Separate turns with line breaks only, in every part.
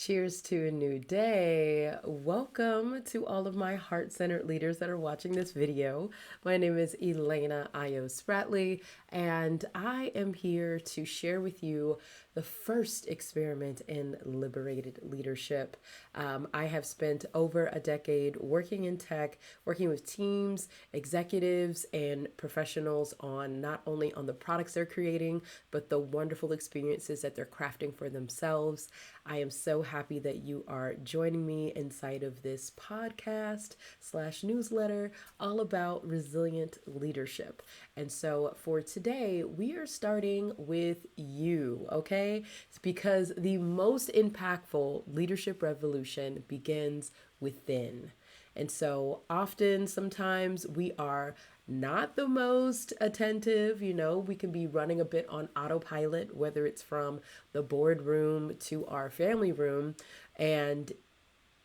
Cheers to a new day. Welcome to all of my heart-centered leaders that are watching this video. My name is Elena Io Spratley, and I am here to share with you the first experiment in liberated leadership. I have spent over a decade working in tech, working with teams, executives, and professionals on not only on the products they're creating, but the wonderful experiences that they're crafting for themselves. I am so happy that you are joining me inside of this podcast slash newsletter all about resilient leadership. And so for today, we are starting with you, okay? It's because the most impactful leadership revolution begins within. And so often, sometimes we are not the most attentive. We can be running a bit on autopilot, whether it's from the boardroom to our family room. And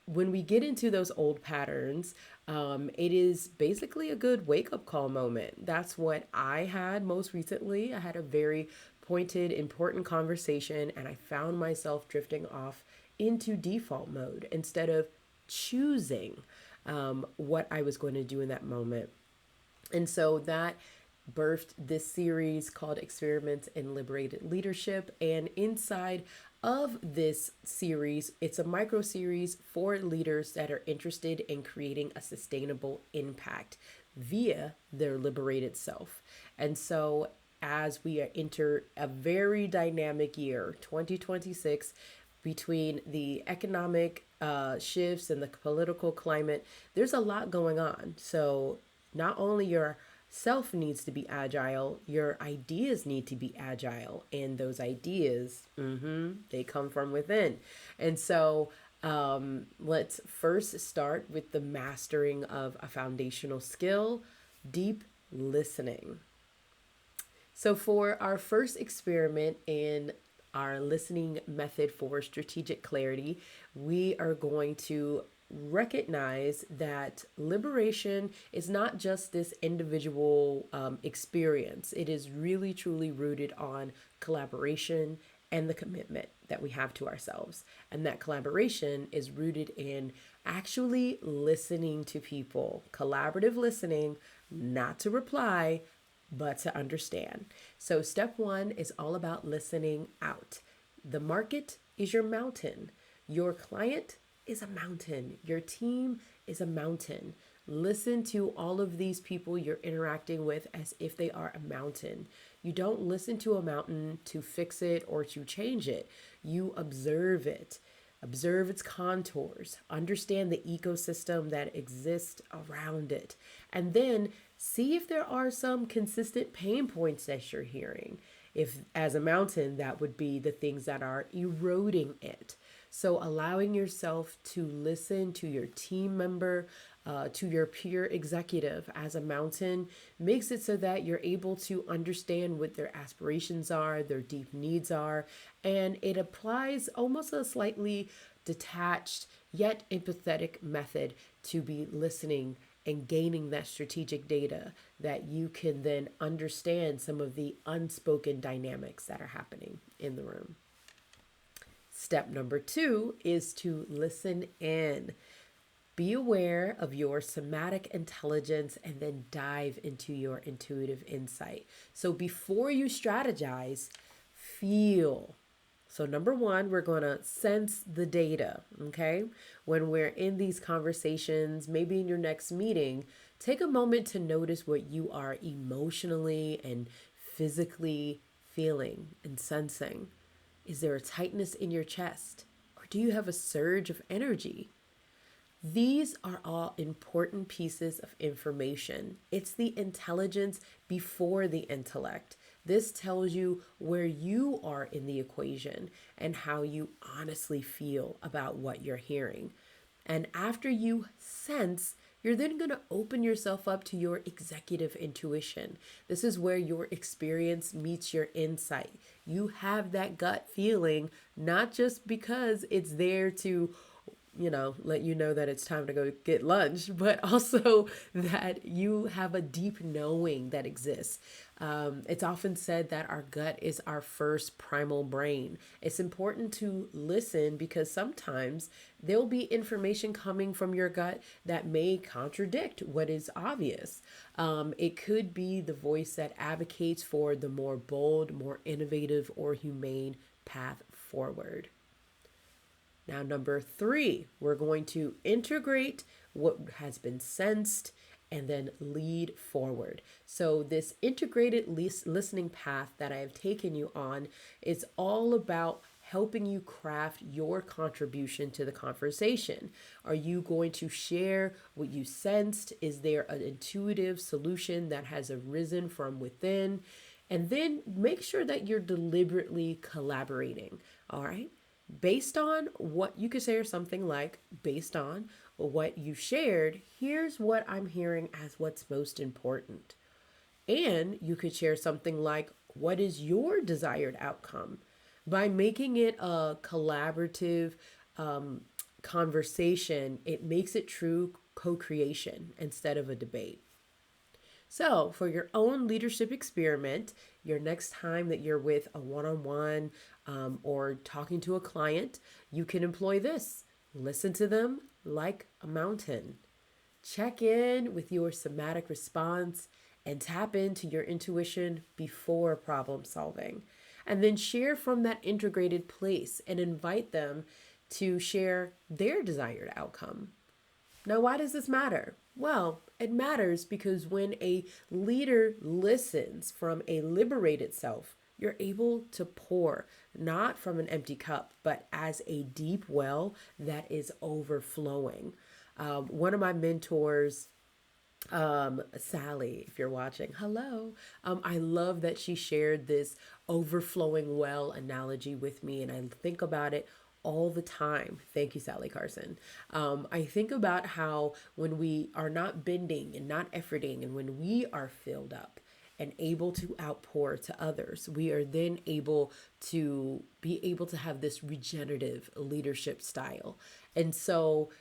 when we get into those old patterns, it is basically a good wake up call moment. That's what I had most recently. I had a very pointed, important conversation, and I found myself drifting off into default mode instead of choosing what I was going to do in that moment. And so that birthed this series called Experiments in Liberated Leadership. And inside of this series, it's a micro series for leaders that are interested in creating a sustainable impact via their liberated self. And so as we enter a very dynamic year, 2026, between the economic shifts and the political climate, there's a lot going on. So not only your self needs to be agile, your ideas need to be agile. And those ideas, they come from within. And so let's first start with the mastering of a foundational skill, deep listening. So for our first experiment in our listening method for strategic clarity, we are going to recognize that liberation is not just this individual experience. It is really truly rooted on collaboration and the commitment that we have to ourselves. And that collaboration is rooted in actually listening to people, collaborative listening, not to reply, but to understand. So step one is all about listening out. The market is your mountain. Your client is a mountain. Your team is a mountain. Listen to all of these people you're interacting with as if they are a mountain. You don't listen to a mountain to fix it or to change it. You observe it. Observe its contours, understand the ecosystem that exists around it, and then see if there are some consistent pain points that you're hearing. If, as a mountain, that would be the things that are eroding it. So allowing yourself to listen to your team member, to your peer executive as a mountain makes it so that you're able to understand what their aspirations are, their deep needs are, and it applies almost a slightly detached yet empathetic method to be listening and gaining that strategic data that you can then understand some of the unspoken dynamics that are happening in the room. Step number 2 is to listen in. Be aware of your somatic intelligence and then dive into your intuitive insight. So before you strategize, feel. So number 1, we're going to sense the data, okay? When we're in these conversations, maybe in your next meeting, take a moment to notice what you are emotionally and physically feeling and sensing. Is there a tightness in your chest? Or do you have a surge of energy? These are all important pieces of information. It's the intelligence before the intellect. This tells you where you are in the equation and how you honestly feel about what you're hearing. And after you sense, you're then going to open yourself up to your executive intuition. This is where your experience meets your insight. You have that gut feeling, not just because it's there to let you know that it's time to go get lunch, but also that you have a deep knowing that exists. It's often said that our gut is our first primal brain. It's important to listen because sometimes there'll be information coming from your gut that may contradict what is obvious. It could be the voice that advocates for the more bold, more innovative, or humane path forward. Now, number three, we're going to integrate what has been sensed and then lead forward. So, this integrated listening path that I have taken you on is all about helping you craft your contribution to the conversation. Are you going to share what you sensed? Is there an intuitive solution that has arisen from within? And then make sure that you're deliberately collaborating. All right. Based on what you could share, something like, based on what you shared, here's what I'm hearing as what's most important. And you could share something like, what is your desired outcome? By making it a collaborative conversation, it makes it true co creation instead of a debate. So, for your own leadership experiment, your next time that you're with a one on one or talking to a client, you can employ this. Listen to them like a mountain. Check in with your somatic response and tap into your intuition before problem solving. And then share from that integrated place and invite them to share their desired outcome. Now, why does this matter? Well, it matters because when a leader listens from a liberated self, you're able to pour not from an empty cup, but as a deep well that is overflowing. One of my mentors, Sally, if you're watching, hello. I love that she shared this overflowing well analogy with me, and I think about it all the time. Thank you, Sally Carson. I think about how when we are not bending and not efforting, and when we are filled up and able to outpour to others, we are then able to have this regenerative leadership style. And so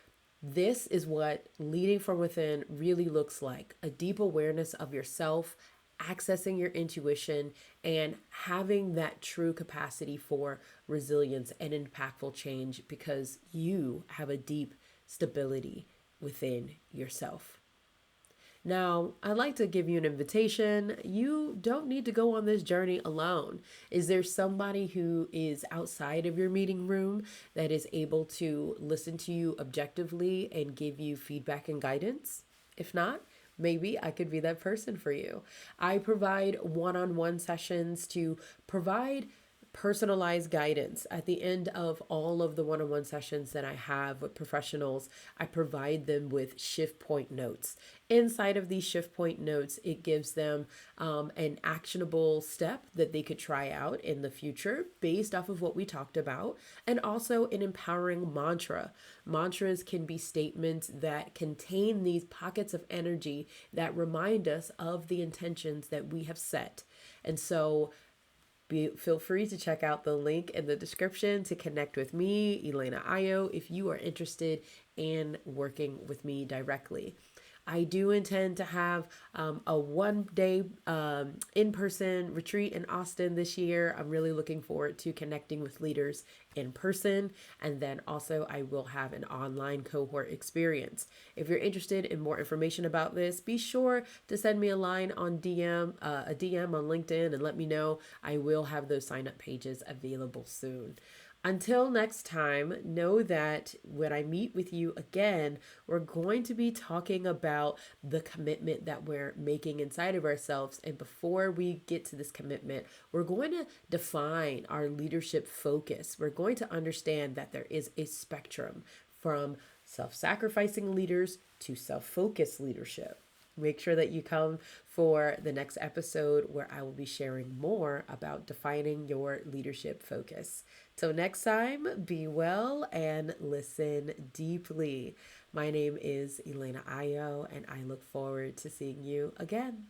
this is what leading from within really looks like: a deep awareness of yourself, accessing your intuition, and having that true capacity for resilience and impactful change because you have a deep stability within yourself. Now, I'd like to give you an invitation. You don't need to go on this journey alone. Is there somebody who is outside of your meeting room that is able to listen to you objectively and give you feedback and guidance? If not, maybe I could be that person for you. I provide one-on-one sessions to provide personalized guidance. At the end of all of the one-on-one sessions that I have with professionals, I provide them with shift point notes. Inside of these shift point notes, it gives them an actionable step that they could try out in the future based off of what we talked about, and also an empowering mantra. Mantras can be statements that contain these pockets of energy that remind us of the intentions that we have set. And so feel free to check out the link in the description to connect with me, Elena Ayo, if you are interested in working with me directly. I do intend to have a one-day in-person retreat in Austin this year. I'm really looking forward to connecting with leaders in person. And then also I will have an online cohort experience. If you're interested in more information about this, be sure to send me a line on a DM on LinkedIn and let me know. I will have those sign-up pages available soon. Until next time, know that when I meet with you again, we're going to be talking about the commitment that we're making inside of ourselves. And before we get to this commitment, we're going to define our leadership focus. We're going to understand that there is a spectrum from self-sacrificing leaders to self-focused leadership. Make sure that you come for the next episode where I will be sharing more about defining your leadership focus. Till next time, be well and listen deeply. My name is Elena Ayo, and I look forward to seeing you again.